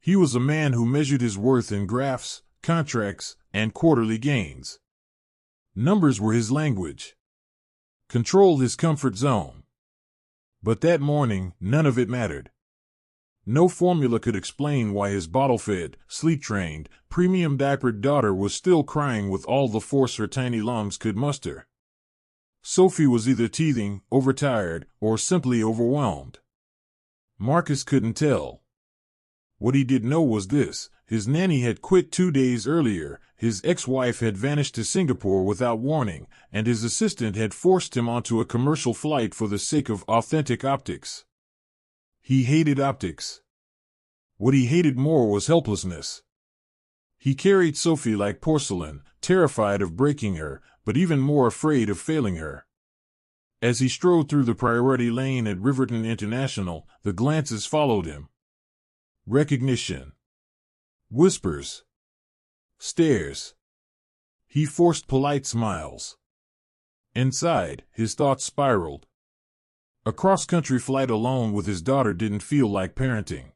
He was a man who measured his worth in graphs, contracts, and quarterly gains. Numbers were his language. Control his comfort zone. But that morning, none of it mattered. No formula could explain why his bottle-fed, sleep-trained, premium-diapered daughter was still crying with all the force her tiny lungs could muster. Sophie was either teething, overtired, or simply overwhelmed. Marcus couldn't tell. What he did know was this: his nanny had quit 2 days earlier, his ex-wife had vanished to Singapore without warning, and his assistant had forced him onto a commercial flight for the sake of authentic optics. He hated optics. What he hated more was helplessness. He carried Sophie like porcelain, terrified of breaking her, but even more afraid of failing her. As he strode through the priority lane at Riverton International, the glances followed him. Recognition. Whispers. Stares. He forced polite smiles. Inside, his thoughts spiraled. A cross-country flight alone with his daughter didn't feel like parenting.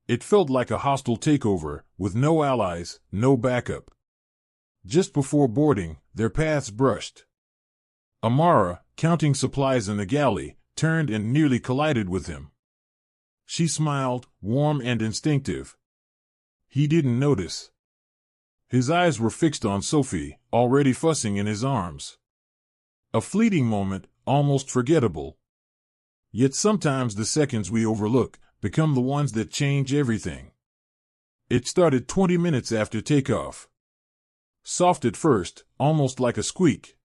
It felt like a hostile takeover, with no allies, no backup. Just before boarding, their paths brushed. Amara, counting supplies in the galley, turned and nearly collided with him. She smiled, warm and instinctive. He didn't notice. His eyes were fixed on Sophie, already fussing in his arms. A fleeting moment, almost forgettable. Yet sometimes the seconds we overlook become the ones that change everything. It started 20 minutes after takeoff. Soft at first, almost like a squeak.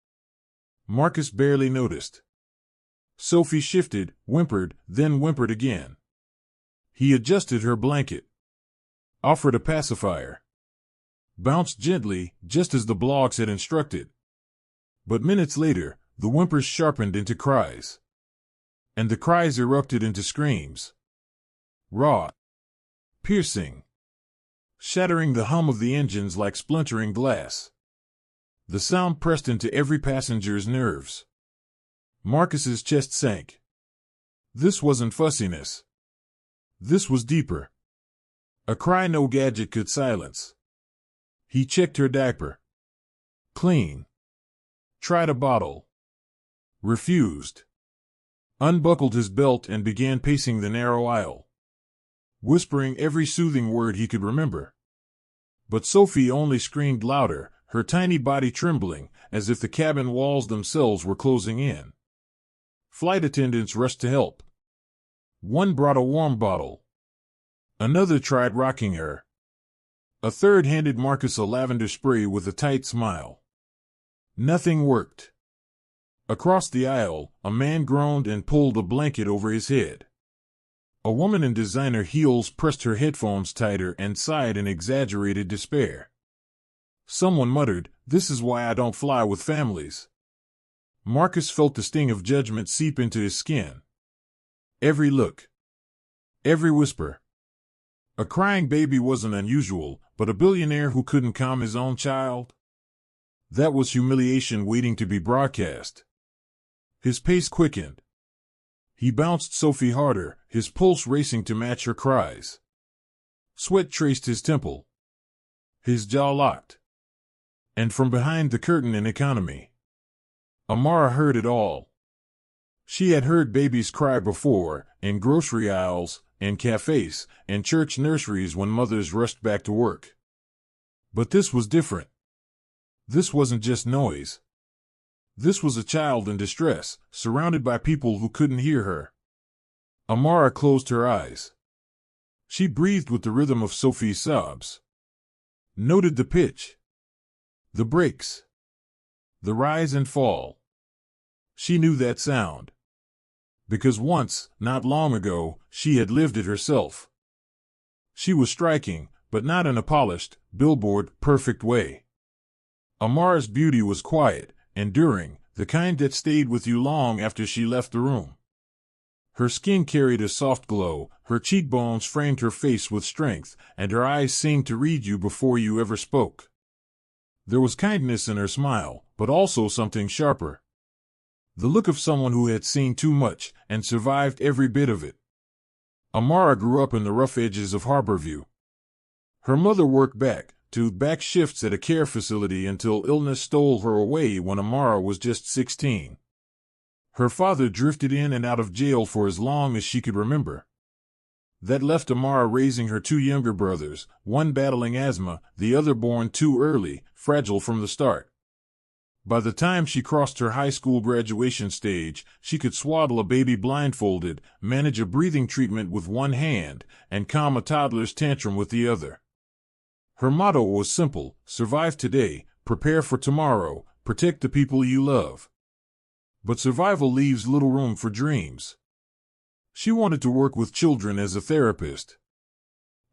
Marcus barely noticed. Sophie shifted, whimpered, then whimpered again. He adjusted her blanket. Offered a pacifier. Bounced gently, just as the blogs had instructed. But minutes later, the whimpers sharpened into cries. And the cries erupted into screams. Raw. Piercing. Shattering the hum of the engines like splintering glass. The sound pressed into every passenger's nerves. Marcus's chest sank. This wasn't fussiness. This was deeper. A cry no gadget could silence. He checked her diaper. Clean. Tried a bottle. Refused. Unbuckled his belt and began pacing the narrow aisle, whispering every soothing word he could remember. But Sophie only screamed louder, her tiny body trembling, as if the cabin walls themselves were closing in. Flight attendants rushed to help. One brought a warm bottle. Another tried rocking her. A third handed Marcus a lavender spray with a tight smile. Nothing worked. Across the aisle, a man groaned and pulled a blanket over his head. A woman in designer heels pressed her headphones tighter and sighed in exaggerated despair. Someone muttered, "This is why I don't fly with families." Marcus felt the sting of judgment seep into his skin. Every look. Every whisper. A crying baby wasn't unusual, but a billionaire who couldn't calm his own child? That was humiliation waiting to be broadcast. His pace quickened. He bounced Sophie harder, his pulse racing to match her cries. Sweat traced his temple. His jaw locked. And from behind the curtain in economy, Amara heard it all. She had heard babies cry before, in grocery aisles, in cafes, and church nurseries when mothers rushed back to work. But this was different. This wasn't just noise. This was a child in distress, surrounded by people who couldn't hear her. Amara closed her eyes. She breathed with the rhythm of Sophie's sobs. Noted the pitch. The breaks. The rise and fall. She knew that sound. Because once, not long ago, she had lived it herself. She was striking, but not in a polished, billboard, perfect way. Amara's beauty was quiet, enduring, the kind that stayed with you long after she left the room. Her skin carried a soft glow, her cheekbones framed her face with strength, and her eyes seemed to read you before you ever spoke. There was kindness in her smile, but also something sharper. The look of someone who had seen too much and survived every bit of it. Amara grew up in the rough edges of Harborview. Her mother worked back shifts at a care facility until illness stole her away when Amara was just 16. Her father drifted in and out of jail for as long as she could remember. That left Amara raising her two younger brothers, one battling asthma, the other born too early, fragile from the start. By the time she crossed her high school graduation stage, she could swaddle a baby blindfolded, manage a breathing treatment with one hand, and calm a toddler's tantrum with the other. Her motto was simple: survive today, prepare for tomorrow, protect the people you love. But survival leaves little room for dreams. She wanted to work with children as a therapist.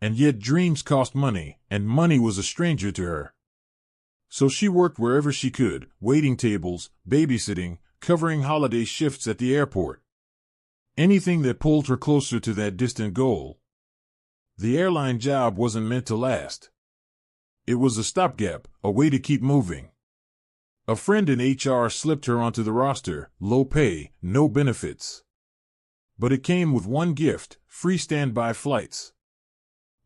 And yet dreams cost money, and money was a stranger to her. So she worked wherever she could, waiting tables, babysitting, covering holiday shifts at the airport. Anything that pulled her closer to that distant goal. The airline job wasn't meant to last. It was a stopgap, a way to keep moving. A friend in HR slipped her onto the roster: low pay, no benefits. But it came with one gift: free standby flights.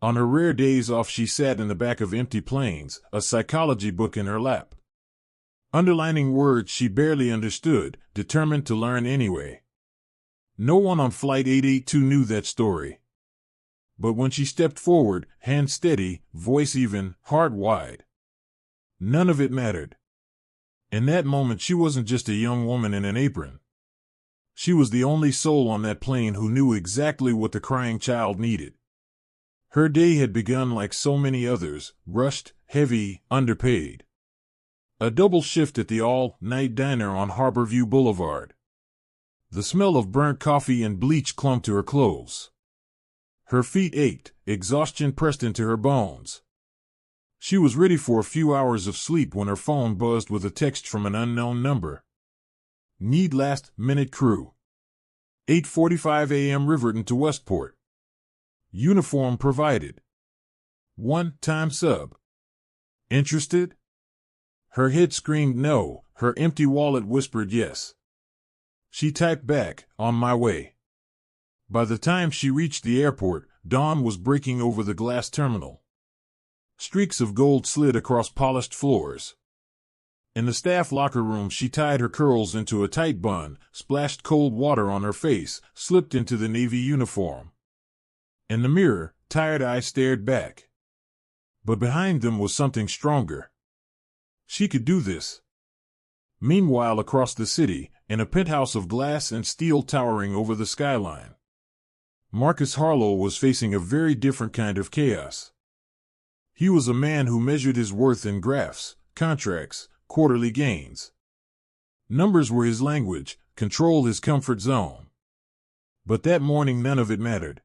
On her rare days off, she sat in the back of empty planes, a psychology book in her lap. Underlining words she barely understood, determined to learn anyway. No one on Flight 882 knew that story. But when she stepped forward, hand steady, voice even, heart wide, none of it mattered. In that moment, she wasn't just a young woman in an apron. She was the only soul on that plane who knew exactly what the crying child needed. Her day had begun like so many others: rushed, heavy, underpaid. A double shift at the all-night diner on Harborview Boulevard. The smell of burnt coffee and bleach clung to her clothes. Her feet ached, exhaustion pressed into her bones. She was ready for a few hours of sleep when her phone buzzed with a text from an unknown number. Need last-minute crew. 8:45 a.m. Riverton to Westport. Uniform provided. One-time sub. Interested? Her head screamed no, her empty wallet whispered yes. She typed back, on my way. By the time she reached the airport, dawn was breaking over the glass terminal. Streaks of gold slid across polished floors. In the staff locker room, she tied her curls into a tight bun, splashed cold water on her face, slipped into the Navy uniform. In the mirror, tired eyes stared back. But behind them was something stronger. She could do this. Meanwhile, across the city, in a penthouse of glass and steel towering over the skyline, Marcus Harlow was facing a very different kind of chaos. He was a man who measured his worth in graphs, contracts, quarterly gains. Numbers were his language, control his comfort zone. But that morning none of it mattered.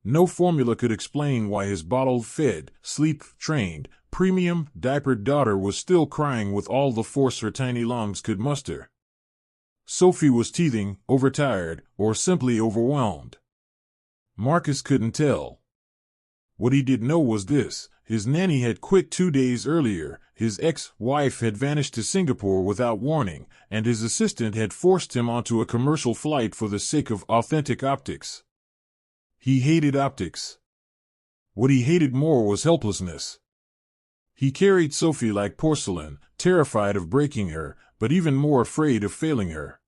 No formula could explain why his bottle-fed, sleep-trained, premium, diapered daughter was still crying with all the force her tiny lungs could muster. Sophie was teething, overtired, or simply overwhelmed. Marcus couldn't tell. What he did know was this: his nanny had quit 2 days earlier, his ex-wife had vanished to Singapore without warning, and his assistant had forced him onto a commercial flight for the sake of authentic optics. He hated optics. What he hated more was helplessness. He carried Sophie like porcelain, terrified of breaking her, but even more afraid of failing her.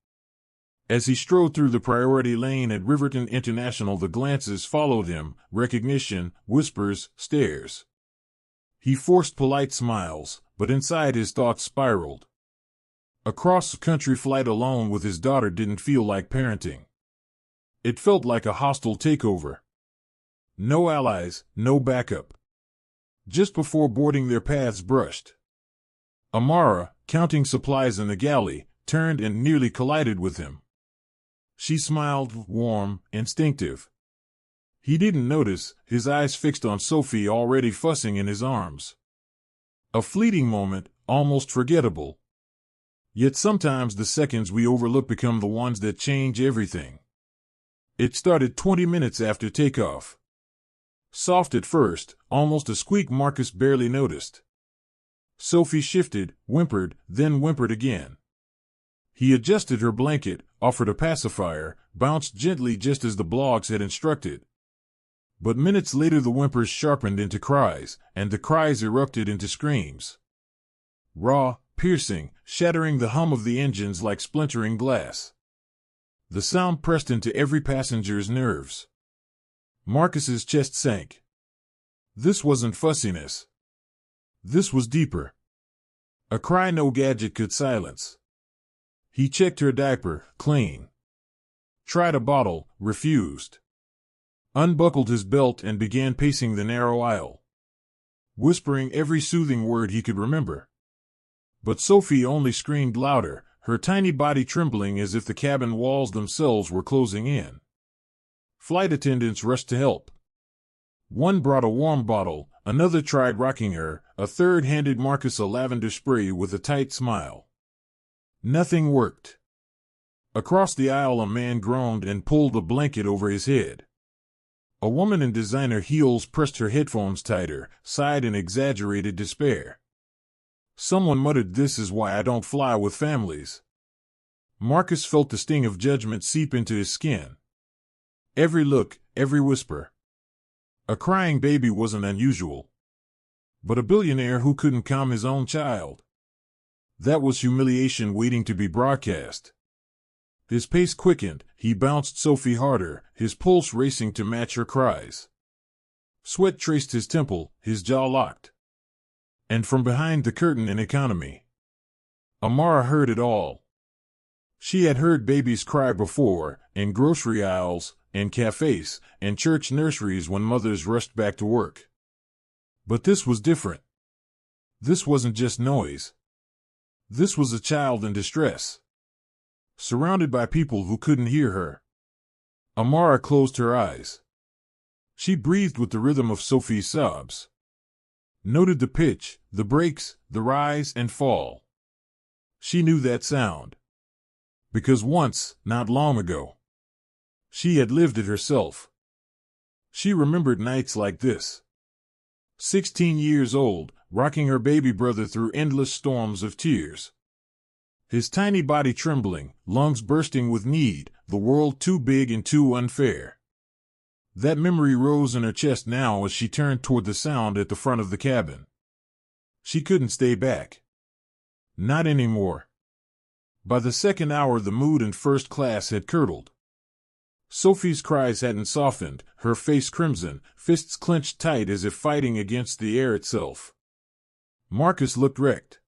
As he strode through the priority lane at Riverton International, the glances followed him: recognition, whispers, stares. He forced polite smiles, but inside his thoughts spiraled. A cross-country flight alone with his daughter didn't feel like parenting. It felt like a hostile takeover. No allies, no backup. Just before boarding, their paths brushed. Amara, counting supplies in the galley, turned and nearly collided with him. She smiled, warm, instinctive. He didn't notice, his eyes fixed on Sophie already fussing in his arms. A fleeting moment, almost forgettable. Yet sometimes the seconds we overlook become the ones that change everything. It started 20 minutes after takeoff. Soft at first, almost a squeak Marcus barely noticed. Sophie shifted, whimpered, then whimpered again. He adjusted her blanket, offered a pacifier, bounced gently just as the blogs had instructed. But minutes later the whimpers sharpened into cries, and the cries erupted into screams. Raw, piercing, shattering the hum of the engines like splintering glass. The sound pressed into every passenger's nerves. Marcus's chest sank. This wasn't fussiness. This was deeper. A cry no gadget could silence. He checked her diaper, clean. Tried a bottle, refused. Unbuckled his belt and began pacing the narrow aisle, whispering every soothing word he could remember. But Sophie only screamed louder, her tiny body trembling as if the cabin walls themselves were closing in. Flight attendants rushed to help. One brought a warm bottle, another tried rocking her, a third handed Marcus a lavender spray with a tight smile. Nothing worked. Across the aisle a man groaned and pulled a blanket over his head. A woman in designer heels pressed her headphones tighter, sighed in exaggerated despair. Someone muttered, "This is why I don't fly with families." Marcus felt the sting of judgment seep into his skin. Every look, every whisper. A crying baby wasn't unusual. But a billionaire who couldn't calm his own child. That was humiliation waiting to be broadcast. His pace quickened, he bounced Sophie harder, his pulse racing to match her cries. Sweat traced his temple, his jaw locked. And from behind the curtain in economy, Amara heard it all. She had heard babies cry before, in grocery aisles, in cafes, and church nurseries when mothers rushed back to work. But this was different. This wasn't just noise. This was a child in distress, surrounded by people who couldn't hear her. Amara closed her eyes. She breathed with the rhythm of Sophie's sobs. Noted the pitch, the breaks, the rise and fall. She knew that sound. Because once, not long ago, she had lived it herself. She remembered nights like this. 16 years old, rocking her baby brother through endless storms of tears. His tiny body trembling, lungs bursting with need, the world too big and too unfair. That memory rose in her chest now as she turned toward the sound at the front of the cabin. She couldn't stay back. Not anymore. By the second hour the mood in first class had curdled. Sophie's cries hadn't softened, her face crimson, fists clenched tight as if fighting against the air itself. Marcus looked wrecked.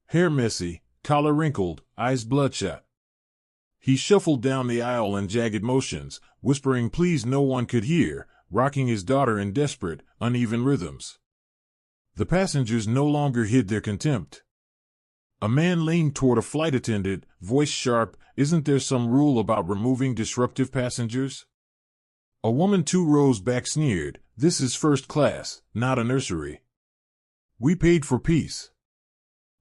Hair messy, collar wrinkled, eyes bloodshot. He shuffled down the aisle in jagged motions, whispering please no one could hear, rocking his daughter in desperate, uneven rhythms. The passengers no longer hid their contempt. A man leaned toward a flight attendant, voice sharp, "Isn't there some rule about removing disruptive passengers?" A woman 2 rows back sneered, "This is first class, not a nursery. We paid for peace."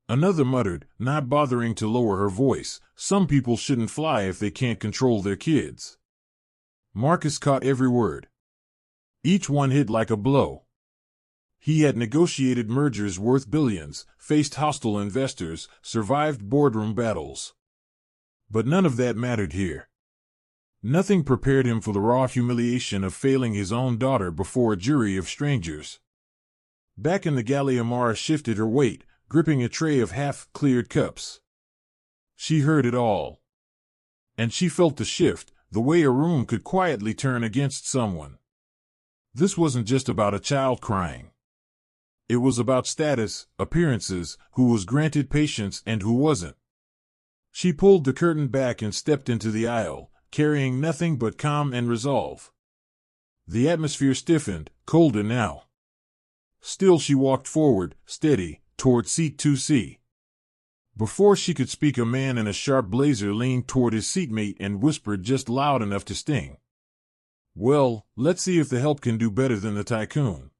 Another muttered, not bothering to lower her voice, "Some people shouldn't fly if they can't control their kids." Marcus caught every word. Each one hit like a blow. He had negotiated mergers worth billions, faced hostile investors, survived boardroom battles. But none of that mattered here. Nothing prepared him for the raw humiliation of failing his own daughter before a jury of strangers. Back in the galley Amara shifted her weight, gripping a tray of half-cleared cups. She heard it all. And she felt the shift, the way a room could quietly turn against someone. This wasn't just about a child crying. It was about status, appearances, who was granted patience and who wasn't. She pulled the curtain back and stepped into the aisle, carrying nothing but calm and resolve. The atmosphere stiffened, colder now. Still she walked forward, steady, toward seat 2C. Before she could speak a man in a sharp blazer leaned toward his seatmate and whispered just loud enough to sting. "Well, let's see if the help can do better than the tycoon."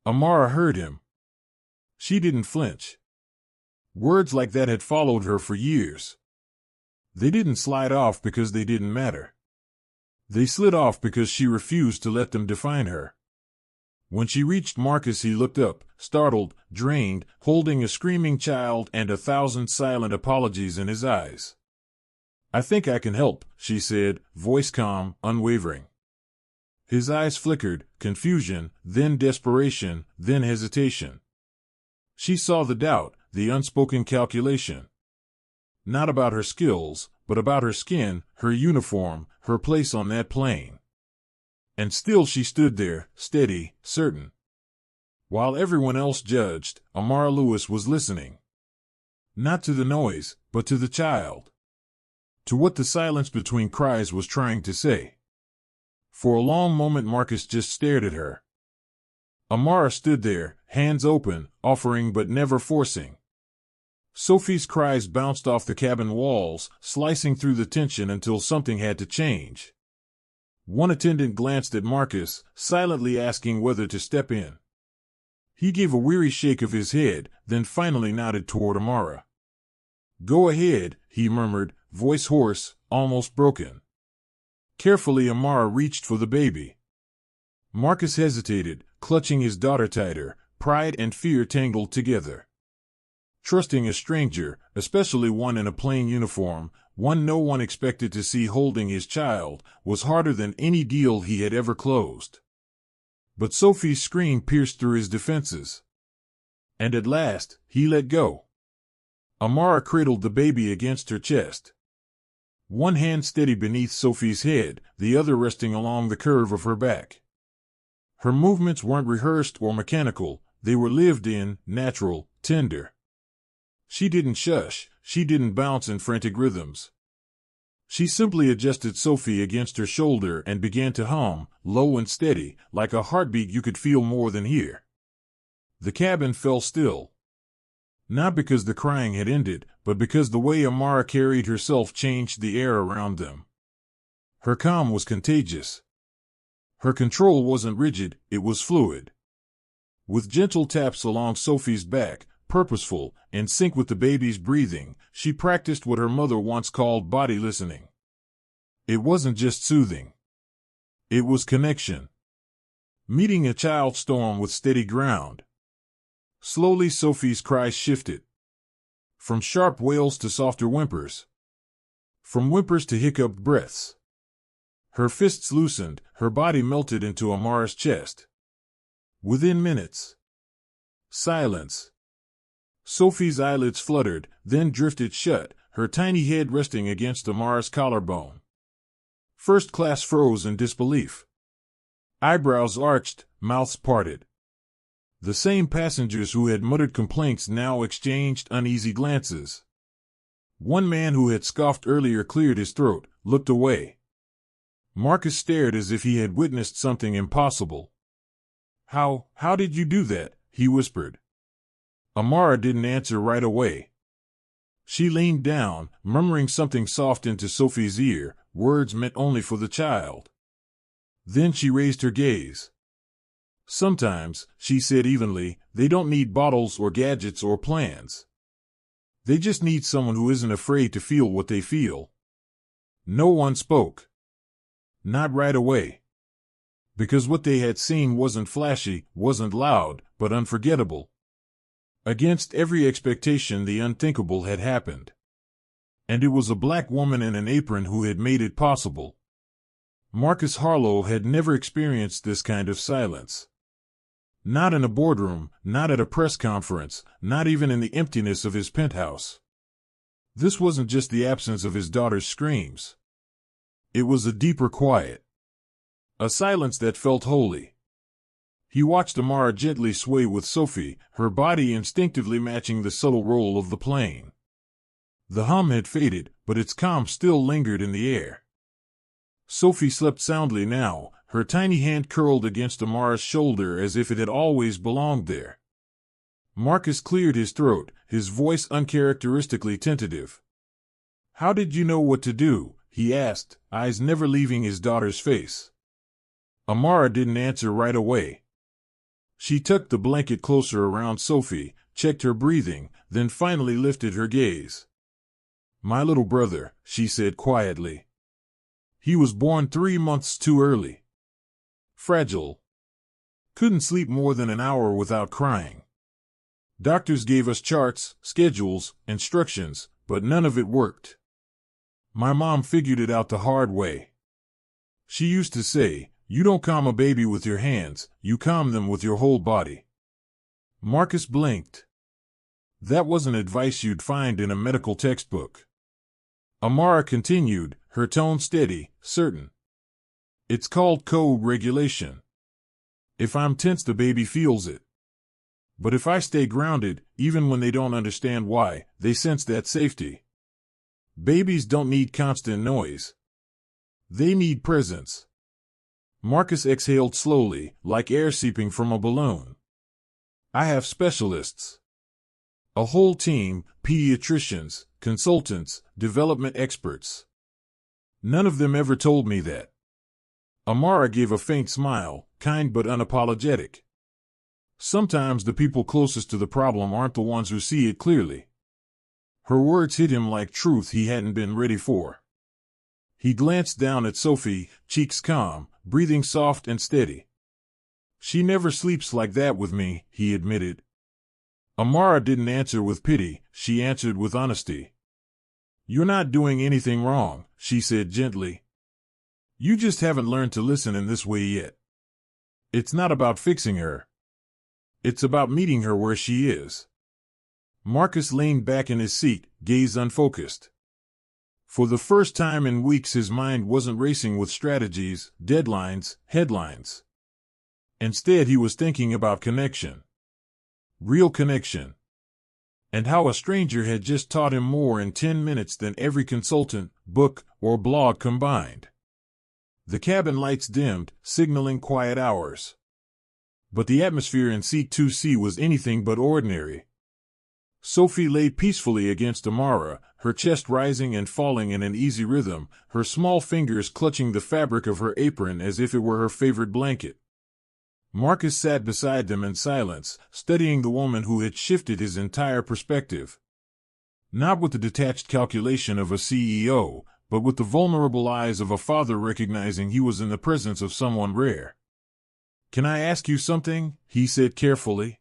Amara heard him. She didn't flinch. Words like that had followed her for years. They didn't slide off because they didn't matter. They slid off because she refused to let them define her. When she reached Marcus, he looked up, startled, drained, holding a screaming child and 1,000 silent apologies in his eyes. "I think I can help," she said, voice calm, unwavering. His eyes flickered, confusion, then desperation, then hesitation. She saw the doubt, the unspoken calculation. Not about her skills, but about her skin, her uniform, her place on that plane. And still she stood there, steady, certain. While everyone else judged, Amara Lewis was listening. Not to the noise, but to the child. To what the silence between cries was trying to say. For a long moment Marcus just stared at her. Amara stood there, hands open, offering but never forcing. Sophie's cries bounced off the cabin walls, slicing through the tension until something had to change. One attendant glanced at Marcus, silently asking whether to step in. He gave a weary shake of his head, then finally nodded toward Amara. "Go ahead," he murmured, voice hoarse, almost broken. Carefully Amara reached for the baby. Marcus hesitated, clutching his daughter tighter, pride and fear tangled together. Trusting a stranger, especially one in a plain uniform, one no one expected to see holding his child, was harder than any deal he had ever closed. But Sophie's scream pierced through his defenses. And at last, he let go. Amara cradled the baby against her chest. One hand steady beneath Sophie's head, the other resting along the curve of her back. Her movements weren't rehearsed or mechanical, they were lived in, natural, tender. She didn't shush, she didn't bounce in frantic rhythms. She simply adjusted Sophie against her shoulder and began to hum, low and steady, like a heartbeat you could feel more than hear. The cabin fell still. Not because the crying had ended, but because the way Amara carried herself changed the air around them. Her calm was contagious. Her control wasn't rigid, it was fluid. With gentle taps along Sophie's back, purposeful, in sync with the baby's breathing, she practiced what her mother once called body listening. It wasn't just soothing. It was connection. Meeting a child's storm with steady ground. Slowly Sophie's cries shifted. From sharp wails to softer whimpers. From whimpers to hiccuped breaths. Her fists loosened, her body melted into Amara's chest. Within minutes. Silence. Sophie's eyelids fluttered, then drifted shut, her tiny head resting against Amara's collarbone. First class froze in disbelief. Eyebrows arched, mouths parted. The same passengers who had muttered complaints now exchanged uneasy glances. One man who had scoffed earlier cleared his throat, looked away. Marcus stared as if he had witnessed something impossible. How did you do that?" he whispered. Amara didn't answer right away. She leaned down, murmuring something soft into Sophie's ear, words meant only for the child. Then she raised her gaze. "Sometimes," she said evenly, "they don't need bottles or gadgets or plans. They just need someone who isn't afraid to feel what they feel." No one spoke. Not right away. Because what they had seen wasn't flashy, wasn't loud, but unforgettable. Against every expectation, the unthinkable had happened. And it was a black woman in an apron who had made it possible. Marcus Harlow had never experienced this kind of silence. Not in a boardroom, not at a press conference, not even in the emptiness of his penthouse. This wasn't just the absence of his daughter's screams. It was a deeper quiet. A silence that felt holy. He watched Amara gently sway with Sophie, her body instinctively matching the subtle roll of the plane. The hum had faded, but its calm still lingered in the air. Sophie slept soundly now, her tiny hand curled against Amara's shoulder as if it had always belonged there. Marcus cleared his throat, his voice uncharacteristically tentative. "How did you know what to do?" he asked, eyes never leaving his daughter's face. Amara didn't answer right away. She tucked the blanket closer around Sophie, checked her breathing, then finally lifted her gaze. "My little brother," she said quietly. "He was born 3 months too early. Fragile. Couldn't sleep more than an hour without crying. Doctors gave us charts, schedules, instructions, but none of it worked. My mom figured it out the hard way. She used to say, "You don't calm a baby with your hands, you calm them with your whole body." Marcus blinked. That wasn't advice you'd find in a medical textbook. Amara continued, her tone steady, certain. "It's called code regulation. If I'm tense, the baby feels it. But if I stay grounded, even when they don't understand why, they sense that safety. Babies don't need constant noise. They need presence." Marcus exhaled slowly, like air seeping from a balloon. "I have specialists. A whole team, pediatricians, consultants, development experts. None of them ever told me that." Amara gave a faint smile, kind but unapologetic. Sometimes the people closest to the problem aren't the ones who see it clearly. Her words hit him like truth he hadn't been ready for. He glanced down at Sophie, cheeks calm, breathing soft and steady. "She never sleeps like that with me," he admitted. Amara didn't answer with pity, she answered with honesty. "You're not doing anything wrong," she said gently. "You just haven't learned to listen in this way yet. It's not about fixing her. It's about meeting her where she is." Marcus leaned back in his seat, gaze unfocused. For the first time in weeks his mind wasn't racing with strategies, deadlines, headlines. Instead he was thinking about connection. Real connection. And how a stranger had just taught him more in 10 minutes than every consultant, book, or blog combined. The cabin lights dimmed, signaling quiet hours. But the atmosphere in seat 2C was anything but ordinary. Sophie lay peacefully against Amara, her chest rising and falling in an easy rhythm, her small fingers clutching the fabric of her apron as if it were her favorite blanket. Marcus sat beside them in silence, studying the woman who had shifted his entire perspective. Not with the detached calculation of a CEO, but with the vulnerable eyes of a father recognizing he was in the presence of someone rare. "Can I ask you something?" he said carefully.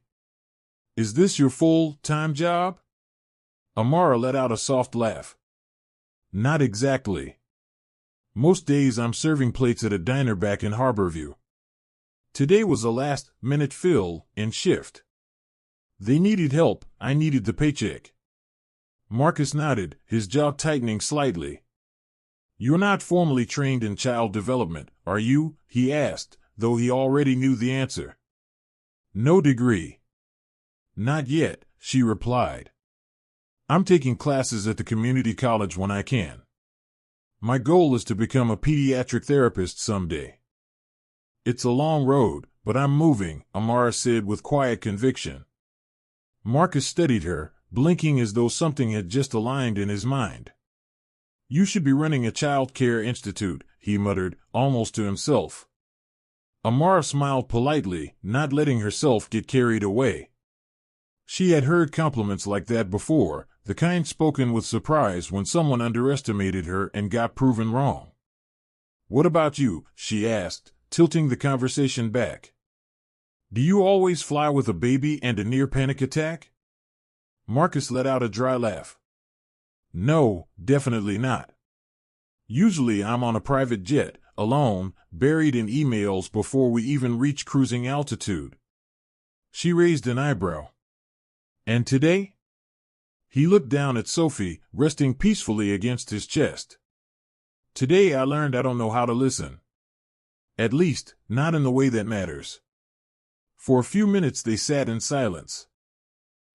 "Is this your full-time job?" Amara let out a soft laugh. "Not exactly. Most days I'm serving plates at a diner back in Harborview. Today was a last-minute fill-in shift. They needed help, I needed the paycheck." Marcus nodded, his jaw tightening slightly. "You're not formally trained in child development, are you?" he asked, though he already knew the answer. "No degree." "Not yet," she replied. "I'm taking classes at the community college when I can. My goal is to become a pediatric therapist someday." "It's a long road, but I'm moving," Amara said with quiet conviction. Marcus studied her, blinking as though something had just aligned in his mind. "You should be running a child care institute," he muttered, almost to himself. Amara smiled politely, not letting herself get carried away. She had heard compliments like that before, the kind spoken with surprise when someone underestimated her and got proven wrong. "What about you?" she asked, tilting the conversation back. "Do you always fly with a baby and a near panic attack?" Marcus let out a dry laugh. "No, definitely not. Usually I'm on a private jet, alone, buried in emails before we even reach cruising altitude." She raised an eyebrow. "And today?" He looked down at Sophie, resting peacefully against his chest. "Today I learned I don't know how to listen. At least, not in the way that matters." For a few minutes they sat in silence.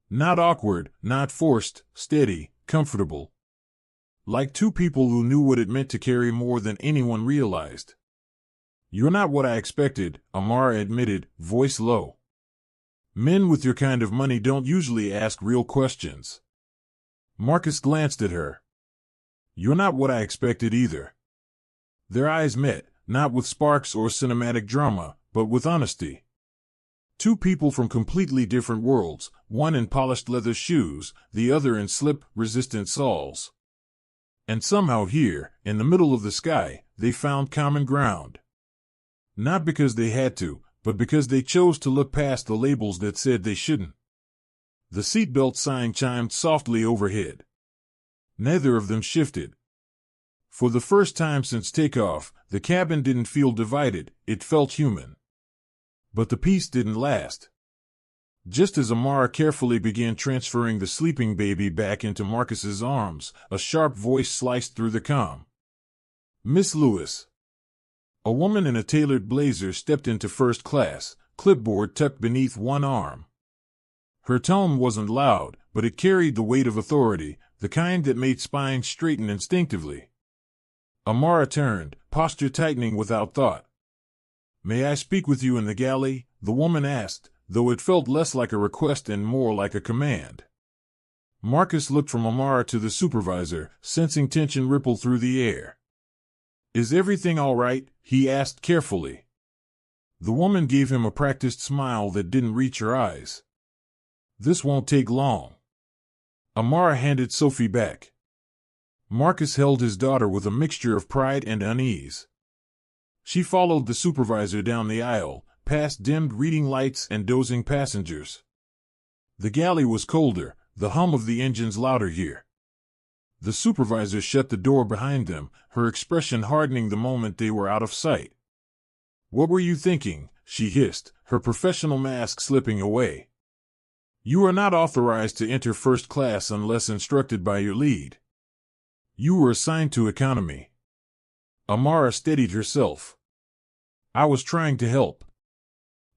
Not awkward, not forced, steady, comfortable. Like two people who knew what it meant to carry more than anyone realized. "You're not what I expected," Amara admitted, voice low. "Men with your kind of money don't usually ask real questions." Marcus glanced at her. "You're not what I expected either." Their eyes met, not with sparks or cinematic drama, but with honesty. Two people from completely different worlds, one in polished leather shoes, the other in slip-resistant soles. And somehow here, in the middle of the sky, they found common ground. Not because they had to, but because they chose to look past the labels that said they shouldn't. The seatbelt sign chimed softly overhead. Neither of them shifted. For the first time since takeoff, the cabin didn't feel divided, it felt human. But the peace didn't last. Just as Amara carefully began transferring the sleeping baby back into Marcus's arms, a sharp voice sliced through the comm. "Miss Lewis." A woman in a tailored blazer stepped into first class, clipboard tucked beneath one arm. Her tone wasn't loud, but it carried the weight of authority, the kind that made spines straighten instinctively. Amara turned, posture tightening without thought. "May I speak with you in the galley?" the woman asked, though it felt less like a request and more like a command. Marcus looked from Amara to the supervisor, sensing tension ripple through the air. "Is everything all right?" he asked carefully. The woman gave him a practiced smile that didn't reach her eyes. "This won't take long." Amara handed Sophie back. Marcus held his daughter with a mixture of pride and unease. She followed the supervisor down the aisle, past dimmed reading lights and dozing passengers. The galley was colder, the hum of the engines louder here. The supervisor shut the door behind them, her expression hardening the moment they were out of sight. "What were you thinking?" she hissed, her professional mask slipping away. "You are not authorized to enter first class unless instructed by your lead. You were assigned to economy." Amara steadied herself. "I was trying to help."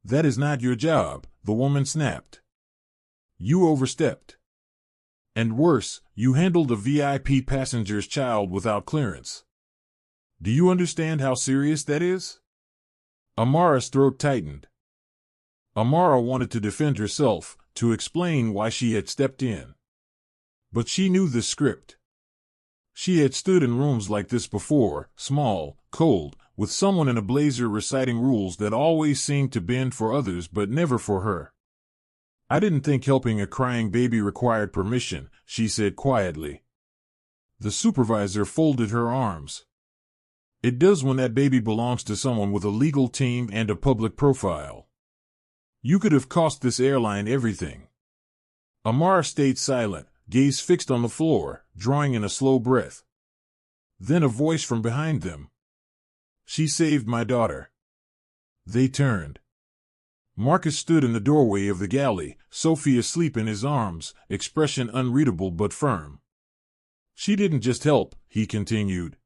"That is not your job," the woman snapped. "You overstepped. And worse, you handled a VIP passenger's child without clearance. Do you understand how serious that is?" Amara's throat tightened. Amara wanted to defend herself, to explain why she had stepped in. But she knew the script. She had stood in rooms like this before, small, cold, with someone in a blazer reciting rules that always seemed to bend for others but never for her. "I didn't think helping a crying baby required permission," she said quietly. The supervisor folded her arms. "It does when that baby belongs to someone with a legal team and a public profile. You could have cost this airline everything." Amara stayed silent, gaze fixed on the floor, drawing in a slow breath. Then a voice from behind them. "She saved my daughter." They turned. Marcus stood in the doorway of the galley, Sophie asleep in his arms, expression unreadable but firm. "She didn't just help," he continued.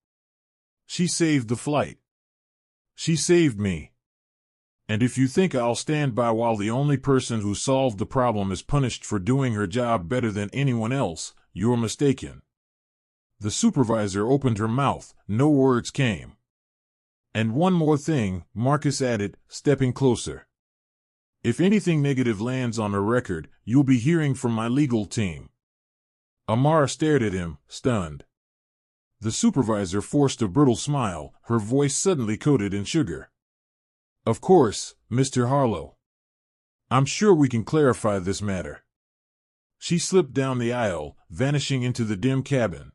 "She saved the flight. She saved me. And if you think I'll stand by while the only person who solved the problem is punished for doing her job better than anyone else, you're mistaken." The supervisor opened her mouth, no words came. "And one more thing," Marcus added, stepping closer. "If anything negative lands on her record, you'll be hearing from my legal team." Amara stared at him, stunned. The supervisor forced a brittle smile, her voice suddenly coated in sugar. "Of course, Mr. Harlow. I'm sure we can clarify this matter." She slipped down the aisle, vanishing into the dim cabin.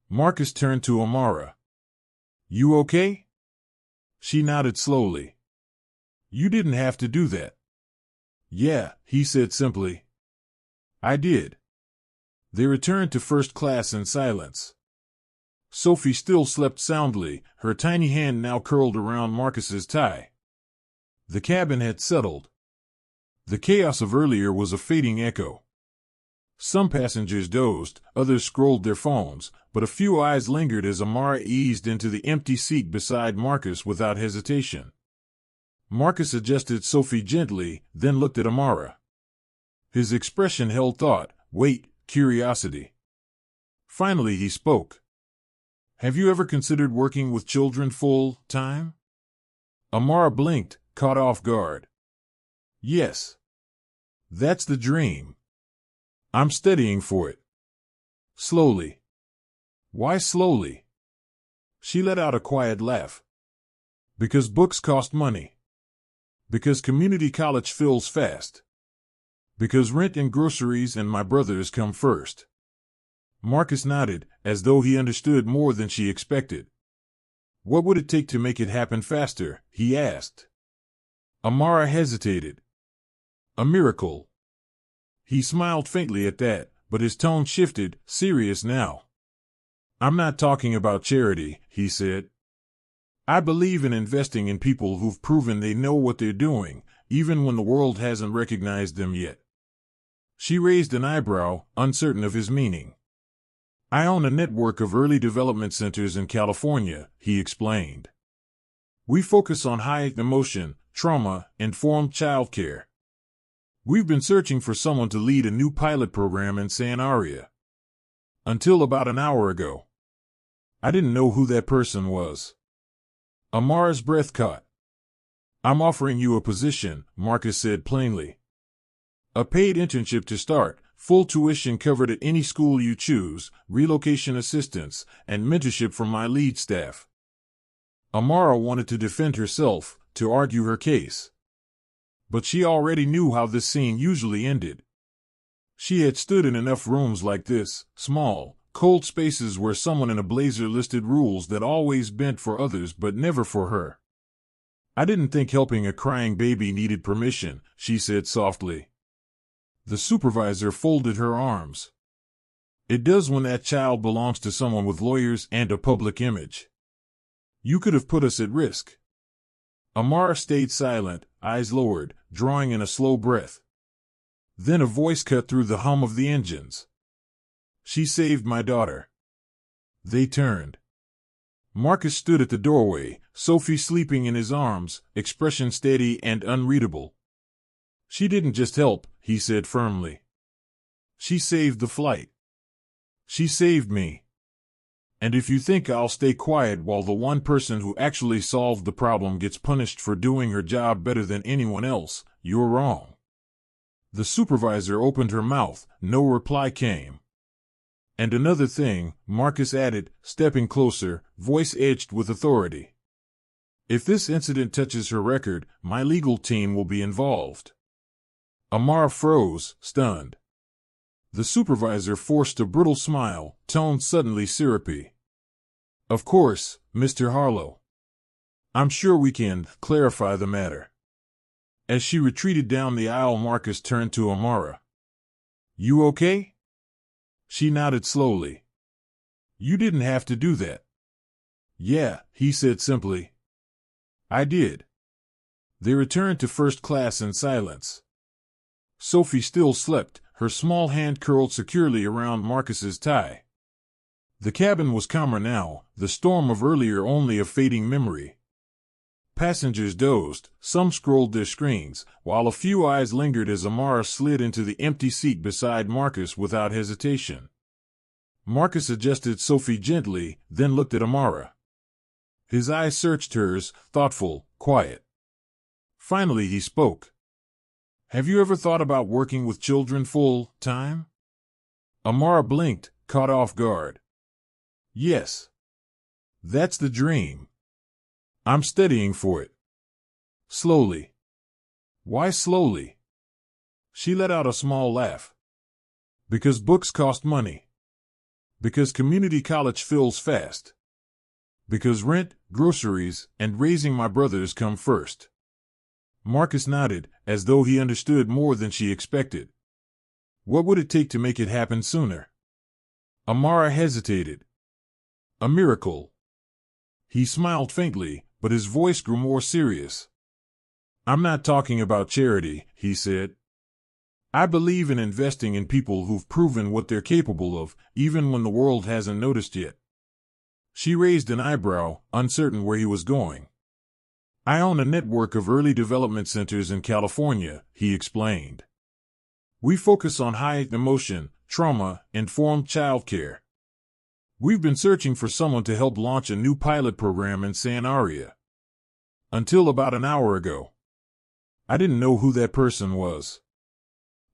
Marcus turned to Amara. "You okay?" She nodded slowly. "You didn't have to do that." "Yeah," he said simply. "I did." They returned to first class in silence. Sophie still slept soundly, her tiny hand now curled around Marcus's tie. The cabin had settled. The chaos of earlier was a fading echo. Some passengers dozed, others scrolled their phones, but a few eyes lingered as Amara eased into the empty seat beside Marcus without hesitation. Marcus adjusted Sophie gently, then looked at Amara. His expression held thought, weight, curiosity. Finally he spoke. "Have you ever considered working with children full-time?" Amara blinked, caught off guard. "Yes. That's the dream. I'm studying for it." Slowly. "Why slowly?" She let out a quiet laugh. "Because books cost money. Because community college fills fast. Because rent and groceries and my brothers come first." Marcus nodded, as though he understood more than she expected. "What would it take to make it happen faster?" he asked. Amara hesitated. A miracle. He smiled faintly at that, but his tone shifted, serious now. I'm not talking about charity, he said. I believe in investing in people who've proven they know what they're doing, even when the world hasn't recognized them yet. She raised an eyebrow, uncertain of his meaning. I own a network of early development centers in California, he explained. We focus on high emotion, trauma-informed childcare. We've been searching for someone to lead a new pilot program in San Aria. Until about an hour ago. I didn't know who that person was. Amara's breath caught. I'm offering you a position, Marcus said plainly. A paid internship to start, full tuition covered at any school you choose, relocation assistance, and mentorship from my lead staff. Amara wanted to defend herself, to argue her case. But she already knew how this scene usually ended. She had stood in enough rooms like this, small, cold spaces where someone in a blazer listed rules that always bent for others but never for her. I didn't think helping a crying baby needed permission, she said softly. The supervisor folded her arms. It does when that child belongs to someone with lawyers and a public image. You could have put us at risk. Amara stayed silent, eyes lowered, drawing in a slow breath. Then a voice cut through the hum of the engines. She saved my daughter. They turned. Marcus stood at the doorway, Sophie sleeping in his arms, expression steady and unreadable. She didn't just help, he said firmly. She saved the flight. She saved me. And if you think I'll stay quiet while the one person who actually solved the problem gets punished for doing her job better than anyone else, you're wrong. The supervisor opened her mouth, no reply came. And another thing, Marcus added, stepping closer, voice edged with authority. If this incident touches her record, my legal team will be involved. Amara froze, stunned. The supervisor forced a brittle smile, tone suddenly syrupy. Of course, Mr. Harlow. I'm sure we can clarify the matter. As she retreated down the aisle, Marcus turned to Amara. You okay? She nodded slowly. You didn't have to do that. Yeah, he said simply. I did. They returned to first class in silence. Sophie still slept, her small hand curled securely around Marcus's tie. The cabin was calmer now, the storm of earlier only a fading memory. Passengers dozed, some scrolled their screens, while a few eyes lingered as Amara slid into the empty seat beside Marcus without hesitation. Marcus adjusted Sophie gently, then looked at Amara. His eyes searched hers, thoughtful, quiet. Finally he spoke. Have you ever thought about working with children full-time? Amara blinked, caught off guard. Yes. That's the dream. I'm studying for it. Slowly. Why slowly? She let out a small laugh. Because books cost money. Because community college fills fast. Because rent, groceries, and raising my brothers come first. Marcus nodded, as though he understood more than she expected. What would it take to make it happen sooner? Amara hesitated. A miracle. He smiled faintly, but his voice grew more serious. I'm not talking about charity, he said. I believe in investing in people who've proven what they're capable of, even when the world hasn't noticed yet. She raised an eyebrow, uncertain where he was going. I own a network of early development centers in California, he explained. We focus on high emotion, trauma-informed childcare. We've been searching for someone to help launch a new pilot program in San Aria. Until about an hour ago. I didn't know who that person was.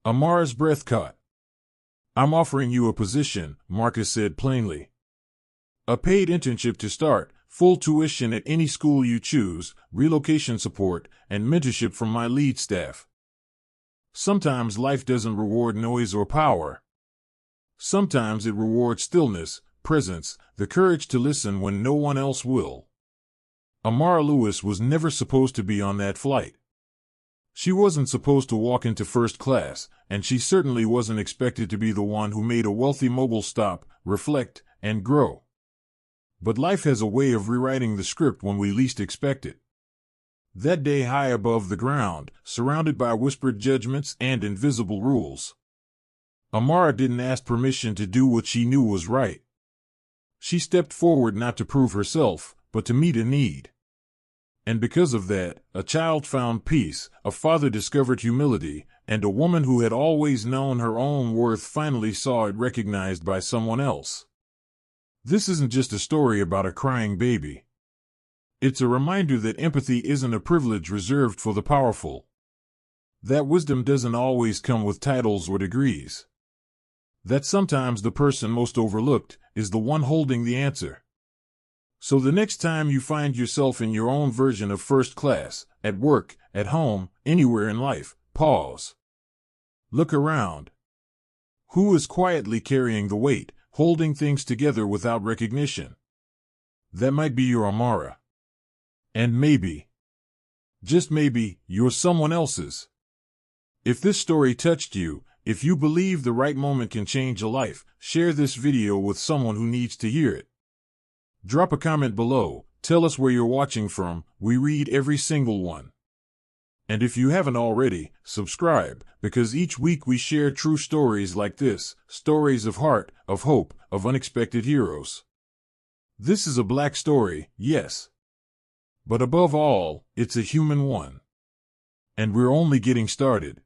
Amara's breath caught. I'm offering you a position, Marcus said plainly. A paid internship to start, full tuition at any school you choose, relocation support, and mentorship from my lead staff. Sometimes life doesn't reward noise or power. Sometimes it rewards stillness, presence, the courage to listen when no one else will. Amara Lewis was never supposed to be on that flight. She wasn't supposed to walk into first class, and she certainly wasn't expected to be the one who made a wealthy mogul stop, reflect, and grow. But life has a way of rewriting the script when we least expect it. That day, high above the ground, surrounded by whispered judgments and invisible rules, Amara didn't ask permission to do what she knew was right. She stepped forward not to prove herself, but to meet a need. And because of that, a child found peace, a father discovered humility, and a woman who had always known her own worth finally saw it recognized by someone else. This isn't just a story about a crying baby. It's a reminder that empathy isn't a privilege reserved for the powerful. That wisdom doesn't always come with titles or degrees. That sometimes the person most overlooked is the one holding the answer. So the next time you find yourself in your own version of first class, at work, at home, anywhere in life, pause. Look around. Who is quietly carrying the weight, holding things together without recognition? That might be your Amara. And maybe, just maybe, you're someone else's. If this story touched you, if you believe the right moment can change a life, share this video with someone who needs to hear it. Drop a comment below, tell us where you're watching from, we read every single one. And if you haven't already, subscribe, because each week we share true stories like this, stories of heart, of hope, of unexpected heroes. This is a Black story, yes. But above all, it's a human one. And we're only getting started.